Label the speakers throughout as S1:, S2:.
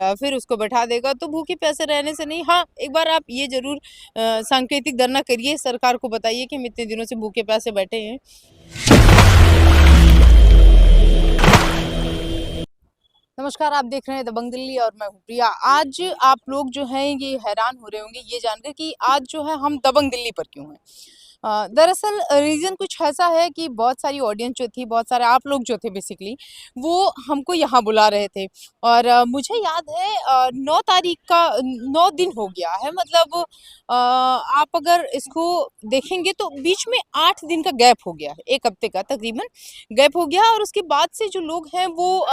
S1: फिर उसको बैठा देगा, तो भूखे प्यासे रहने से नहीं। हाँ, एक बार आप ये ज़रूर सांकेतिक धरना करिए, सरकार को बताइए कि हम इतने दिनों से भूखे प्यासे बैठे हैं। नमस्कार, आप देख रहे हैं दबंग दिल्ली और मैं हूँ प्रिया। आज आप लोग जो हैं ये हैरान हो रहे होंगे ये जानकर कि आज जो है हम दबंग दिल्ली पर क्यों हैं। दरअसल रीज़न कुछ ऐसा है कि बहुत सारी ऑडियंस जो थी, बहुत सारे आप लोग जो थे बेसिकली, वो हमको यहाँ बुला रहे थे। और मुझे याद है 9 तारीख का 9 दिन हो गया है, मतलब आप अगर इसको देखेंगे तो बीच में 8 दिन का गैप हो गया है, 1 हफ्ते का तकरीबन गैप हो गया। और उसके बाद से जो लोग हैं वो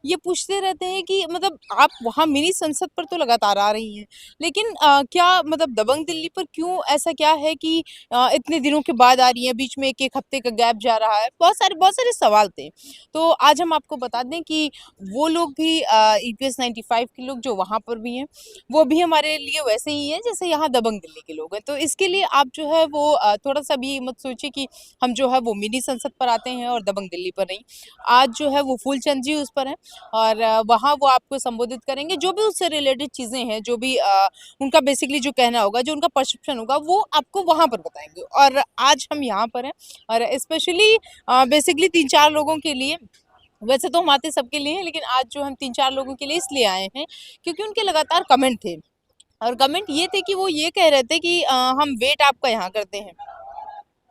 S1: ये पूछते रहते हैं कि मतलब आप वहाँ मिनी संसद पर तो लगातार आ रही हैं, लेकिन क्या मतलब दबंग दिल्ली पर क्यों ऐसा क्या है कि इतने दिनों के बाद आ रही हैं, बीच में 1-1 हफ्ते का गैप जा रहा है? बहुत सारे सवाल थे। तो आज हम आपको बता दें कि वो लोग भी ईपीएस 95 के लोग जो वहाँ पर भी हैं, वो भी हमारे लिए वैसे ही हैं जैसे यहाँ दबंग दिल्ली के लोग हैं। तो इसके लिए आप जो है वो थोड़ा-सा भी मत सोचिए कि हम जो है वो मिनी संसद पर आते हैं और दबंग दिल्ली पर नहीं। आज जो है वो फूलचंद जी उस पर हैं और वहाँ वो आपको संबोधित करेंगे, जो भी उससे रिलेटेड चीज़ें हैं, जो भी उनका बेसिकली जो कहना होगा, जो उनका परसेप्शन होगा, वो आपको वहाँ पर बताएँगे। और आज हम यहाँ पर हैं और स्पेशली बेसिकली 3-4 लोगों के लिए, वैसे तो हम आते सबके लिए हैं, लेकिन आज जो हम 3-4 लोगों के लिए इसलिए आए हैं, क्योंकि उनके लगातार कमेंट थे। और कमेंट ये थे कि वो ये कह रहे थे कि हम वेट आपका यहाँ करते हैं।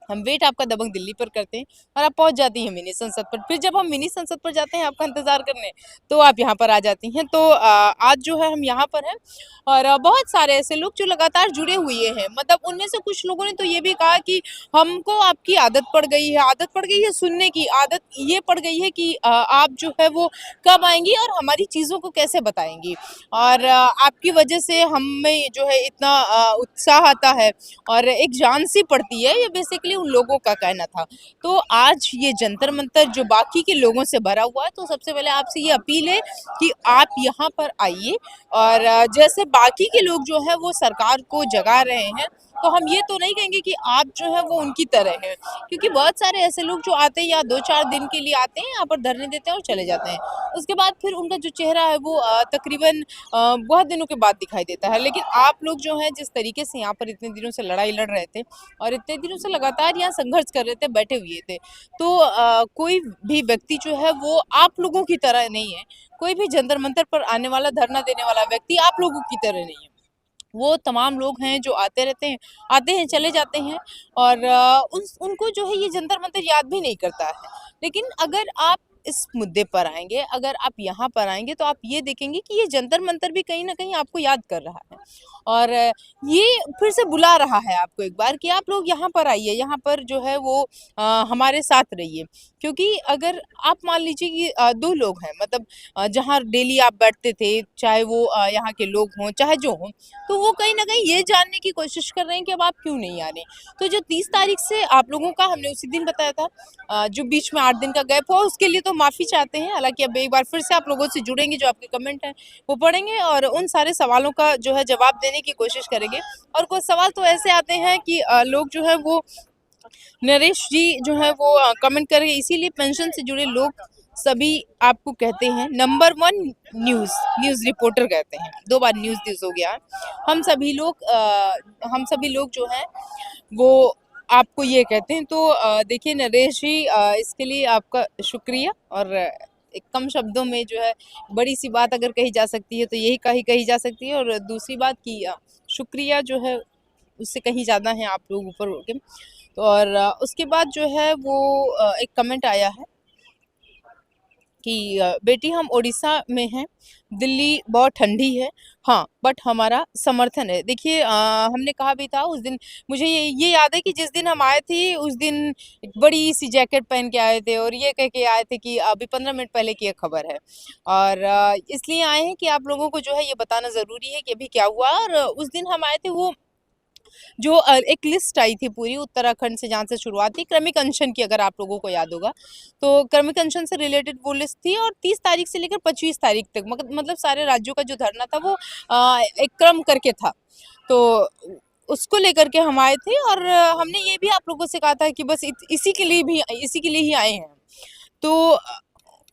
S1: हम वेट आपका दबंग दिल्ली पर करते हैं और आप पहुंच जाती हैं मिनी संसद पर। फिर जब हम मिनी संसद पर जाते हैं आपका इंतजार करने, तो आप यहाँ पर आ जाती हैं। तो आज जो है हम यहाँ पर हैं और बहुत सारे ऐसे लोग जो लगातार जुड़े हुए हैं। मतलब उनमें से कुछ लोगों ने तो ये भी कहा कि हमको आपकी आदत पड़ गई है सुनने की, आदत ये पड़ गई है कि आप जो है वो कब आएंगी और हमारी चीज़ों को कैसे बताएंगी। और आपकी वजह से हमें जो है इतना उत्साह आता है और एक जान सी पड़ती है, ये बेसिकली उन लोगों का कहना था। तो आज ये जंतर मंतर जो बाकी के लोगों से भरा हुआ है, तो सबसे पहले आपसे ये अपील है कि आप यहाँ पर आइए और जैसे बाकी के लोग जो है वो सरकार को जगा रहे हैं, तो हम ये तो नहीं कहेंगे कि आप जो है वो उनकी तरह हैं, क्योंकि बहुत सारे ऐसे लोग जो आते हैं या 2-4 दिन के लिए आते हैं, यहाँ पर धरने देते हैं और चले जाते हैं। उसके बाद फिर उनका जो चेहरा है वो तकरीबन बहुत दिनों के बाद दिखाई देता है। लेकिन आप लोग जो हैं जिस तरीके से यहाँ पर इतने दिनों से लड़ाई लड़ रहे थे और इतने दिनों से लगातार यहाँ संघर्ष कर रहे थे, बैठे हुए थे, तो कोई भी व्यक्ति जो है वो आप लोगों की तरह नहीं है। कोई भी जंतर मंतर पर आने वाला, धरना देने वाला व्यक्ति आप लोगों की तरह नहीं है। वो तमाम लोग हैं जो आते रहते हैं, आते हैं, चले जाते हैं और उनको जो है ये जंतर मंतर याद भी नहीं करता है। लेकिन अगर आप इस मुद्दे पर आएँगे, अगर आप यहाँ पर आएँगे, तो आप ये देखेंगे कि ये जंतर मंतर भी कहीं न कहीं आपको याद कर रहा है। और ये फिर से बुला रहा है आपको एक बार कि आप लोग यहाँ पर आइए, यहाँ पर जो है वो हमारे साथ रहिए। क्योंकि अगर आप मान लीजिए कि 2 लोग हैं, मतलब जहाँ डेली आप बैठते थे, चाहे वो यहाँ के लोग हों, चाहे जो हों, तो वो कहीं न कहीं ये जानने की कोशिश कर रहे हैं कि अब आप क्यों नहीं आ रहे। तो जो 30 तारीख से आप लोगों का हमने उसी दिन बताया था, जो बीच में 8 दिन का गैप हुआ उसके लिए तो माफ़ी चाहते हैं। हालाँकि अब एक बार फिर से आप लोगों से जुड़ेंगे, जो आपके कमेंट हैं वो पढ़ेंगे और उन सारे सवालों का जो है जवाब देने की कोशिश करेंगे। और कुछ सवाल तो ऐसे आते हैं कि लोग जो है वो, नरेश जी जो है वो कमेंट कर रहे हैं, इसीलिए पेंशन से जुड़े लोग सभी आपको कहते हैं नंबर 1 न्यूज़ रिपोर्टर कहते हैं। 2 बार न्यूज़ हो गया। हम सभी लोग जो हैं वो आपको ये कहते हैं। तो देखिए नरेश जी, इसके लिए आपका शुक्रिया। और एक कम शब्दों में जो है बड़ी-सी बात अगर कही जा सकती है तो यही कही जा सकती है। और दूसरी बात कि शुक्रिया जो है उससे कहीं ज़्यादा है आप लोग ऊपर उठ के। तो और उसके बाद जो है वो एक कमेंट आया है कि बेटी हम उड़ीसा में हैं, दिल्ली बहुत ठंडी है, हाँ, बट हमारा समर्थन है। देखिए हमने कहा भी था उस दिन, मुझे ये याद है कि जिस दिन हम आए थे उस दिन एक बड़ी-सी जैकेट पहन के आए थे और ये कह के आए थे कि अभी 15 मिनट पहले की ये खबर है। और इसलिए आए हैं कि आप लोगों को जो है ये बताना ज़रूरी है कि अभी क्या हुआ। और उस दिन हम आए थे, वो जो एक लिस्ट आई थी पूरी उत्तराखंड से, जहाँ से शुरुआत थी क्रमिक अनशन की, अगर आप लोगों को याद होगा। तो क्रमिक अनशन से रिलेटेड वो लिस्ट थी और 30 तारीख से लेकर 25 तारीख तक मतलब सारे राज्यों का जो धरना था वो एक क्रम करके था। तो उसको लेकर के हम आए थे और हमने ये भी आप लोगों से कहा था कि बस इसी के लिए ही आए हैं। तो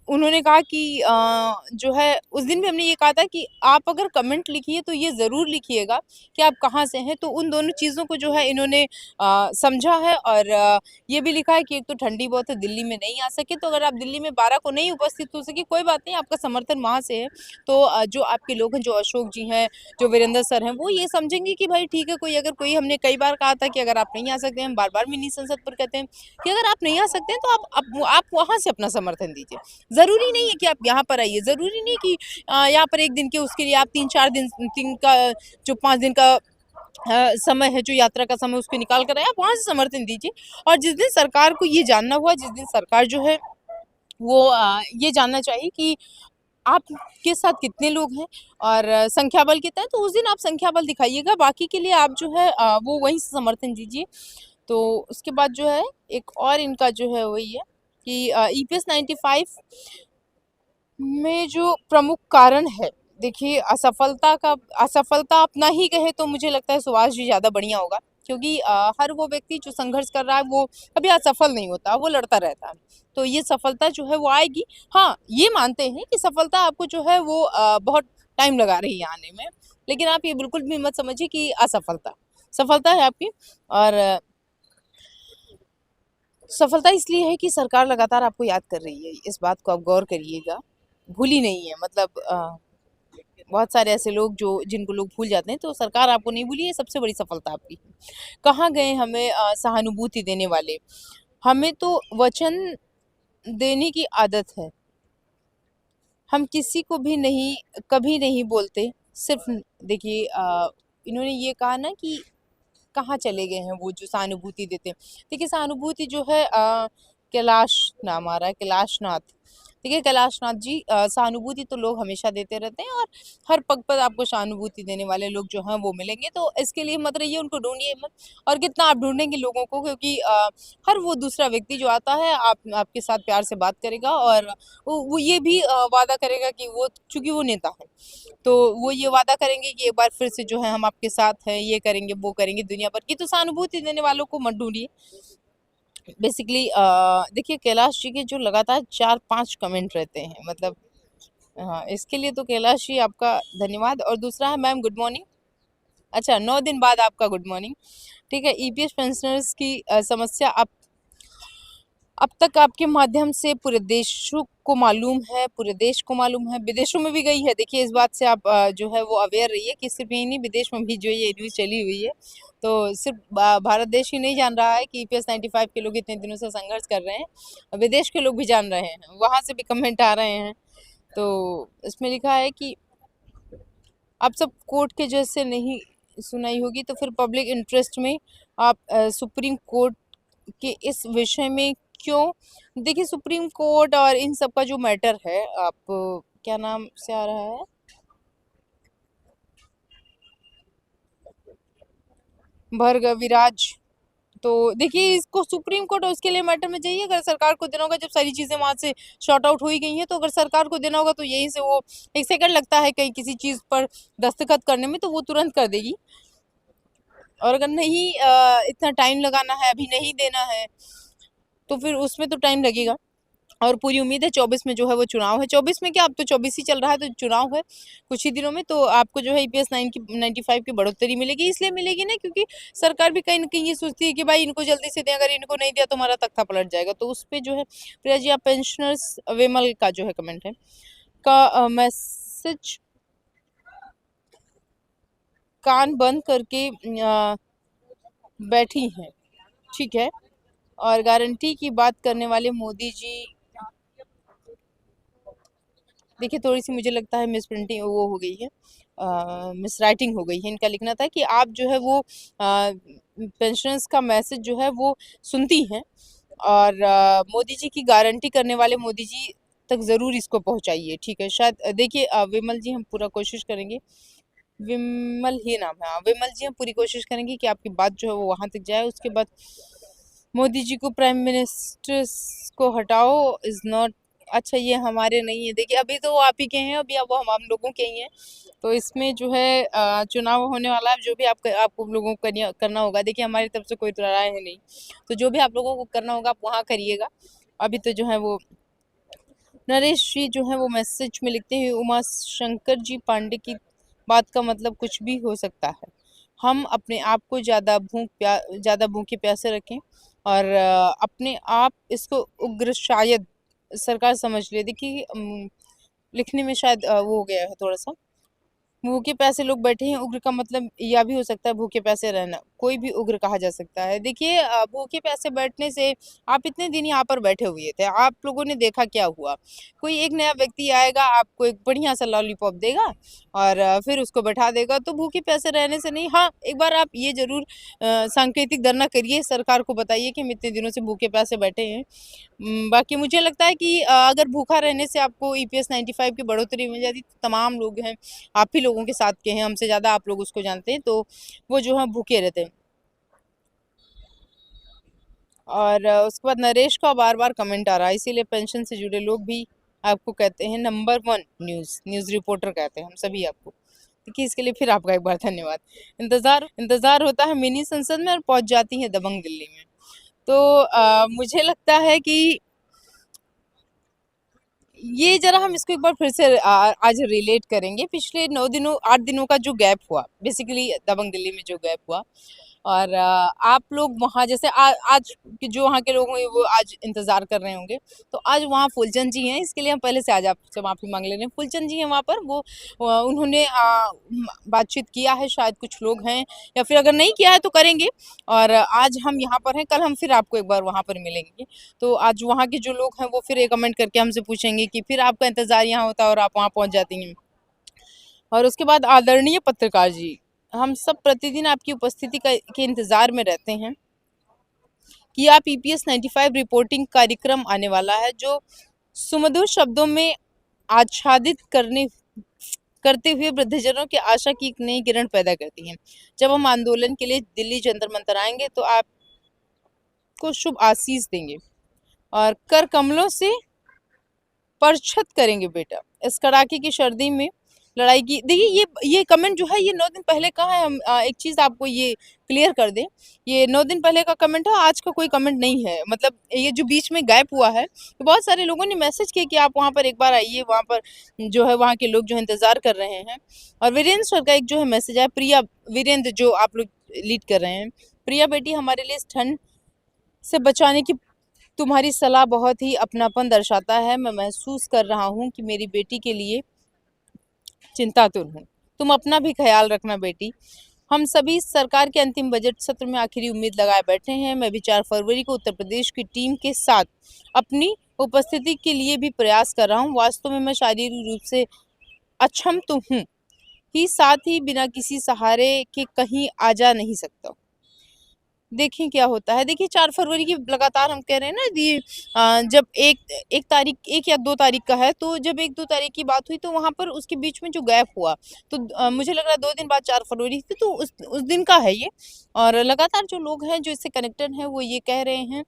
S1: उन्होंने कहा कि जो है उस दिन भी हमने ये कहा था कि आप अगर कमेंट लिखिए तो ये ज़रूर लिखिएगा कि आप कहाँ से हैं। तो उन दोनों चीज़ों को जो है इन्होंने समझा है और ये भी लिखा है कि एक तो ठंडी बहुत है, दिल्ली में नहीं आ सके, तो अगर आप दिल्ली में 12 को नहीं उपस्थित हो सके, कोई बात नहीं, आपका समर्थन वहाँ से है। तो जो आपके लोग हैं, जो अशोक जी हैं, जो वीरेंद्र सर हैं, वो ये समझेंगे कि भाई ठीक है, कोई अगर कोई हमने कई बार कहा था कि अगर आप नहीं आ सकते, हम बार-बार मिनी संसद पर कहते हैं कि अगर आप नहीं आ सकते हैं तो आप वहाँ से अपना समर्थन दीजिए। ज़रूरी नहीं है कि आप यहाँ पर आइए, ज़रूरी नहीं कि यहाँ पर 1 दिन के उसके लिए आप 3-4 दिन 3 का जो 5 दिन का समय है, जो यात्रा का समय उसको निकाल कर आए, आप वहाँ से समर्थन दीजिए। और जिस दिन सरकार को ये जानना हुआ, जिस दिन सरकार जो है वो ये जानना चाहिए कि आपके साथ कितने लोग हैं और संख्या बल कितना है, तो उस दिन आप संख्या बल दिखाइएगा, बाकी के लिए आप जो है वो वहीं से समर्थन दीजिए। तो उसके बाद जो है एक और इनका जो है वही है कि ईपीएस 95 में जो प्रमुख कारण है, देखिए असफलता अपना ही कहे तो मुझे लगता है सुभाष जी ज़्यादा बढ़िया होगा, क्योंकि हर वो व्यक्ति जो संघर्ष कर रहा है वो कभी असफल नहीं होता, वो लड़ता रहता है। तो ये सफलता जो है वो आएगी। हाँ, ये मानते हैं कि सफलता आपको जो है वो बहुत टाइम लगा रही है आने में, लेकिन आप ये बिल्कुल भी मत समझिए कि सफलता है आपकी। और सफलता इसलिए है कि सरकार लगातार आपको याद कर रही है, इस बात को आप गौर करिएगा, भूली नहीं है। मतलब बहुत सारे ऐसे लोग जो जिनको लोग भूल जाते हैं, तो सरकार आपको नहीं भूली, ये सबसे बड़ी सफलता आपकी है। कहाँ गए हमें सहानुभूति देने वाले? हमें तो वचन देने की आदत है। हम किसी को भी नहीं कभी नहीं बोलते, सिर्फ देखिए इन्होंने ये कहा ना कि कहाँ चले गए हैं वो जो सहानुभूति देते हैं। देखिए सहानुभूति जो है कैलाश नाम आ रहा है, कैलाशनाथ। देखिए कैलाशनाथ जी सहानुभूति तो लोग हमेशा देते रहते हैं और हर पग पर आपको सहानुभूति देने वाले लोग जो हैं वो मिलेंगे। तो इसके लिए मत रहिए, उनको ढूँढिए मत। और कितना आप ढूँढेंगे लोगों को, क्योंकि हर वो दूसरा व्यक्ति जो आता है आपके साथ प्यार से बात करेगा और वो ये भी वादा करेगा कि वो, चूँकि वो नेता है, तो वो ये वादा करेंगे कि एक बार फिर से जो है हम आपके साथ हैं, ये करेंगे, वो करेंगे, दुनिया भर की। तो सहानुभूति देने वालों को मत ढूँढिए। बेसिकली देखिए कैलाश जी के जो लगातार 4-5 कमेंट रहते हैं, मतलब हाँ, इसके लिए तो कैलाश जी आपका धन्यवाद। और दूसरा है मैम गुड मॉर्निंग। अच्छा, 9 दिन बाद आपका गुड मॉर्निंग। ठीक है, ईपीएस पेंशनर्स की समस्या अब तक आपके माध्यम से पूरे देशों को मालूम है, पूरे देश को मालूम है, विदेशों में भी गई है। देखिए इस बात से आप जो है वो अवेयर रहिए कि सिर्फ यही नहीं, विदेश में भी जो ये न्यूज़ चली हुई है। तो सिर्फ भारत देश ही नहीं जान रहा है कि ईपीएस 95 के लोग इतने दिनों से संघर्ष कर रहे हैं, विदेश के लोग भी जान रहे हैं, वहाँ से भी कमेंट आ रहे हैं। तो इसमें लिखा है कि आप सब कोर्ट के जैसे नहीं सुनाई होगी, तो फिर पब्लिक इंटरेस्ट में आप सुप्रीम कोर्ट के इस विषय में क्यों? देखिए सुप्रीम कोर्ट और इन सब का जो मैटर है, आप क्या नाम से आ रहा है, भरगविराज। तो देखिए इसको सुप्रीम कोर्ट और उसके लिए मैटर में जाइए। अगर सरकार को देना होगा, जब सारी चीज़ें वहाँ से शॉर्ट आउट हो ही गई हैं, तो अगर सरकार को देना होगा तो यहीं से वो 1 सेकंड लगता है कहीं किसी चीज़ पर दस्तखत करने में, तो वो तुरंत कर देगी। और अगर नहीं इतना टाइम लगाना है, अभी नहीं देना है, तो फिर उसमें तो टाइम लगेगा। और पूरी उम्मीद है 24 में जो है वो चुनाव है। 24 में क्या, अब तो 24 ही चल रहा है, तो चुनाव है कुछ ही दिनों में, तो आपको जो है ईपीएस 95 की बढ़ोतरी मिलेगी। इसलिए मिलेगी ना क्योंकि सरकार भी कहीं न कहीं ये सोचती है कि भाई इनको जल्दी से दें, अगर इनको नहीं दिया तो हमारा तख्ता पलट जाएगा। तो उस पे जो है प्रिया जी, आप पेंशनर्स विमल का जो है कमेंट है का मैसेज कान बंद करके बैठी हैं, ठीक है। और गारंटी की बात करने वाले मोदी जी, देखिए थोड़ी-सी मुझे लगता है मिस प्रिंटिंग वो हो गई है, मिस राइटिंग हो गई है। इनका लिखना था कि आप जो है वो पेंशनर्स का मैसेज जो है वो सुनती हैं और मोदी जी की गारंटी करने वाले मोदी जी तक ज़रूर इसको पहुँचाइए, ठीक है। शायद देखिए विमल जी, हम पूरा कोशिश करेंगे, विमल ही नाम है, हाँ, विमल जी हम पूरी कोशिश करेंगे कि आपकी बात जो है वो वहाँ तक जाए। उसके बाद मोदी जी को प्राइम मिनिस्टर्स को हटाओ इज़ नॉट, अच्छा ये हमारे नहीं है। देखिए अभी तो वो आप ही के हैं, अभी अब वो हम लोगों के ही हैं। तो इसमें जो है चुनाव होने वाला है, जो भी आपको लोगों को करना होगा, देखिए हमारी तरफ से कोई तो राय है नहीं, तो जो भी आप लोगों को करना होगा आप वहाँ करिएगा। अभी तो जो है वो नरेश जी जो है वो मैसेज में लिखते हैं, उमा शंकर जी पांडे की बात का मतलब कुछ भी हो सकता है। हम अपने आप को ज़्यादा भूखे प्यासे रखें और अपने आप इसको उग्र शायद सरकार समझ ले। देखिए लिखने में शायद वो हो गया है थोड़ा सा। भूखे प्यासे लोग बैठे हैं, उग्र का मतलब यह भी हो सकता है भूखे प्यासे रहना, कोई भी उग्र कहा जा सकता है। देखिए भूखे प्यासे बैठने से, आप इतने दिन यहाँ पर बैठे हुए थे, आप लोगों ने देखा क्या हुआ। कोई एक नया व्यक्ति आएगा, आपको एक बढ़िया सा लॉलीपॉप देगा और फिर उसको बैठा देगा। तो भूखे प्यासे रहने से नहीं, हाँ एक बार आप ये जरूर सांकेतिक धरना करिए, सरकार को बताइए कि हम इतने दिनों से भूखे प्यासे बैठे हैं। बाकी मुझे लगता है कि अगर भूखा रहने से आपको ईपीएस 95 की बढ़ोतरी मिल जाती, तो तमाम लोग हैं, आप ही लोगों के साथ के हैं, हमसे ज़्यादा आप लोग उसको जानते हैं, तो वो जो है भूखे रहते हैं। और उसके बाद नरेश का बार-बार कमेंट आ रहा है, इसीलिए पेंशन से जुड़े लोग भी आपको कहते हैं नंबर 1 न्यूज़ रिपोर्टर कहते हैं हम सभी आपको। देखिए इसके लिए फिर आपका एक बार धन्यवाद। इंतज़ार होता है मिनी संसद में और पहुँच जाती है दबंग दिल्ली में। तो मुझे लगता है कि ये ज़रा हम इसको एक बार फिर से आज रिलेट करेंगे। पिछले 9 दिनों 8 दिनों का जो गैप हुआ, बेसिकली दबंग दिल्ली में जो गैप हुआ, और आप लोग वहाँ जैसे आज के जो वहाँ के लोग होंगे वो आज इंतज़ार कर रहे होंगे। तो आज वहाँ फूलचंद जी हैं, इसके लिए हम पहले से आज आपसे माफ़ी माँग ले रहे हैं। फूलचंद जी हैं वहाँ पर, वो उन्होंने बातचीत किया है, शायद कुछ लोग हैं, या फिर अगर नहीं किया है तो करेंगे। और आज हम यहाँ पर हैं, कल हम फिर आपको एक बार वहाँ पर मिलेंगे। तो आज वहाँ के जो लोग हैं वो फिर एक कमेंट करके हमसे पूछेंगे कि फिर आपका इंतज़ार यहाँ होता है और आप वहाँ पहुँच जाती हैं। और उसके बाद आदरणीय पत्रकार जी, हम सब प्रतिदिन आपकी उपस्थिति के इंतज़ार में रहते हैं कि आप ईपीएस 95 रिपोर्टिंग कार्यक्रम आने वाला है, जो सुमधुर शब्दों में आच्छादित करते हुए वृद्धजनों की आशा की एक नई किरण पैदा करती है। जब हम आंदोलन के लिए दिल्ली जंतर मंतर आएंगे तो आपको शुभ आशीष देंगे और कर कमलों से परछत करेंगे बेटा। इस कड़ाके की सर्दी में लड़ाई की, देखिए ये कमेंट जो है ये 9 दिन पहले का है। हम एक चीज़ आपको ये क्लियर कर दें, ये 9 दिन पहले का कमेंट है, आज का कोई कमेंट नहीं है। मतलब ये जो बीच में गैप हुआ है, तो बहुत सारे लोगों ने मैसेज किया कि आप वहाँ पर एक बार आइए, वहाँ पर जो है वहाँ के लोग जो है इंतज़ार कर रहे हैं। और वीरेंद्र सर का एक जो है मैसेज है, प्रिया वीरेंद्र जो आप लोग लीड कर रहे हैं, प्रिया बेटी हमारे लिए इस ठंड से बचाने की तुम्हारी सलाह बहुत ही अपनापन दर्शाता है। मैं महसूस कर रहा हूँ कि मेरी बेटी के लिए चिंतातुर हूँ। तुम अपना भी ख्याल रखना बेटी। हम सभी सरकार के अंतिम बजट सत्र में आखिरी उम्मीद लगाए बैठे हैं। मैं भी 4 फरवरी को उत्तर प्रदेश की टीम के साथ अपनी उपस्थिति के लिए भी प्रयास कर रहा हूँ। वास्तव में मैं शारीरिक रूप से अक्षम तो हूँ ही, साथ ही बिना किसी सहारे के कहीं आ जा नहीं सकता। देखें क्या होता है। देखिए 4 फरवरी की लगातार हम कह रहे हैं ना, ये जब एक तारीख 1 या 2 तारीख का है, तो जब 1-2 तारीख की बात हुई तो वहाँ पर उसके बीच में जो गैप हुआ, तो मुझे लग रहा है 2 दिन बाद 4 फरवरी थी, तो उस दिन का है ये। और लगातार जो लोग हैं जो इससे कनेक्टेड हैं वो ये कह रहे हैं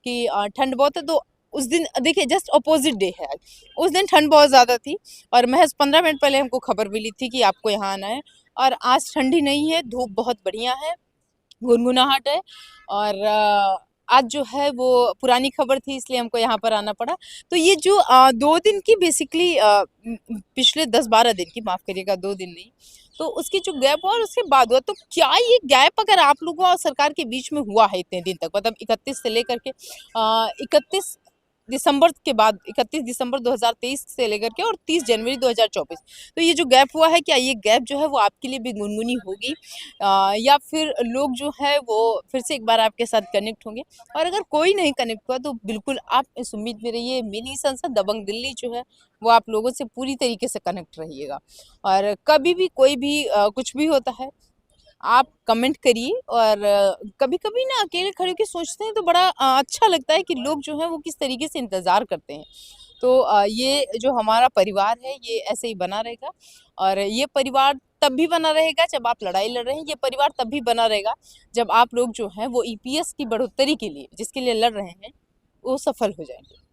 S1: कि ठंड बहुत है, तो उस दिन देखिए जस्ट अपोजिट डे है आज। उस दिन ठंड बहुत ज़्यादा थी और महज़ 15 मिनट पहले हमको खबर मिली थी कि आपको यहाँ आना है, और आज ठंडी नहीं है, धूप बहुत बढ़िया है, गुनगुनाहट है। और आज जो है वो पुरानी खबर थी, इसलिए हमको यहाँ पर आना पड़ा। तो ये जो 2 दिन की बेसिकली पिछले 10-12 दिन की, माफ़ करिएगा 2 दिन नहीं, तो उसकी जो गैप हुआ और उसके बाद हुआ, तो क्या ये गैप अगर आप लोगों और सरकार के बीच में हुआ है इतने दिन तक, मतलब 31 से लेकर के 31 दिसंबर के बाद, 31 दिसंबर 2023 से लेकर के और 30 जनवरी 2024, तो ये जो गैप हुआ है, क्या ये गैप जो है वो आपके लिए भी गुनगुनी होगी, या फिर लोग जो है वो फिर से एक बार आपके साथ कनेक्ट होंगे? और अगर कोई नहीं कनेक्ट हुआ तो बिल्कुल आप इस उम्मीद में रहिए, मिनी संसद दबंग दिल्ली जो है वो आप लोगों से पूरी तरीके से कनेक्ट रहिएगा। और कभी भी कोई भी कुछ भी होता है, आप कमेंट करिए। और कभी-कभी ना अकेले खड़े होके सोचते हैं तो बड़ा अच्छा लगता है कि लोग जो हैं वो किस तरीके से इंतज़ार करते हैं। तो ये जो हमारा परिवार है ये ऐसे ही बना रहेगा, और ये परिवार तब भी बना रहेगा जब आप लड़ाई लड़ रहे हैं, ये परिवार तब भी बना रहेगा जब आप लोग जो हैं वो ईपीएस की बढ़ोत्तरी के लिए, जिसके लिए लड़ रहे हैं, वो सफल हो जाएँगे।